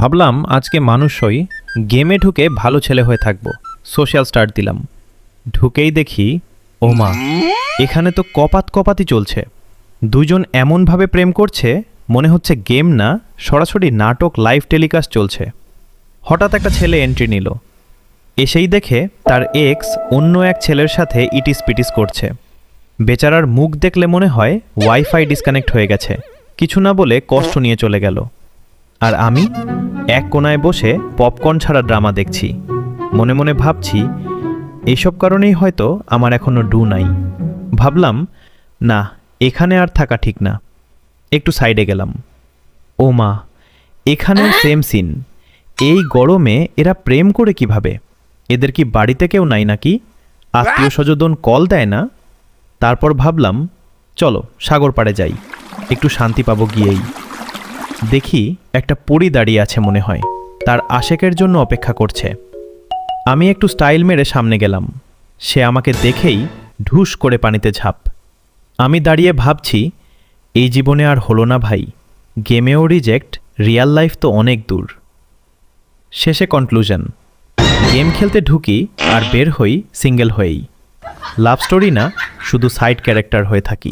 ভাবলাম আজকে মানুষ হই, গেমে ঢুকে ভালো ছেলে হয়ে থাকবো। সোশ্যাল স্টার্ট দিলাম। ঢুকেই দেখি ও মা, এখানে তো কপাত কপাতই চলছে। দুজন এমনভাবে প্রেম করছে মনে হচ্ছে গেম না, সরাসরি নাটক লাইভ টেলিকাস্ট চলছে। হঠাৎ একটা ছেলে এন্ট্রি নিল। এসেই দেখে তার এক্স অন্য এক ছেলের সাথে ইটিস পিটিস করছে। বেচারার মুখ দেখলে মনে হয় ওয়াইফাই ডিসকানেক্ট হয়ে গেছে। কিছু না বলে কষ্ট নিয়ে চলে গেল। আর আমি এক কোনায় বসে পপকর্ন ছাড়া ড্রামা দেখছি। মনে মনে ভাবছি এইসব কারণেই হয়তো আমার এখনো ডু নাই। ভাবলাম না, এখানে আর থাকা ঠিক না। একটু সাইডে গেলাম। ও মা, এখানেও সেম সিন। এই গরমে এরা প্রেম করে কিভাবে? এদের কি বাড়িতে কেউ নাই নাকি? আত্মীয় স্বজন কল দেয় না? তারপর ভাবলাম চলো সাগর পাড়ে যাই, একটু শান্তি পাবো গিয়েই। দেখি একটা পরী দাঁড়িয়ে আছে মনে হয়, তার আশেকের জন্য অপেক্ষা করছে। আমি একটু স্টাইল মেরে সামনে গেলাম। সে আমাকে দেখেই ঢুস করে পানিতে ঝাঁপ। আমি দাঁড়িয়ে ভাবছি এই জীবনে আর হলো না ভাই। গেমেও রিজেক্ট, রিয়াল লাইফ তো অনেক দূর। শেষে কনক্লুশন, গেম খেলতে ঢুকি আর বের হই সিঙ্গেল হয়েই। লাভ স্টোরি না, শুধু সাইড ক্যারেক্টার হয়ে থাকি।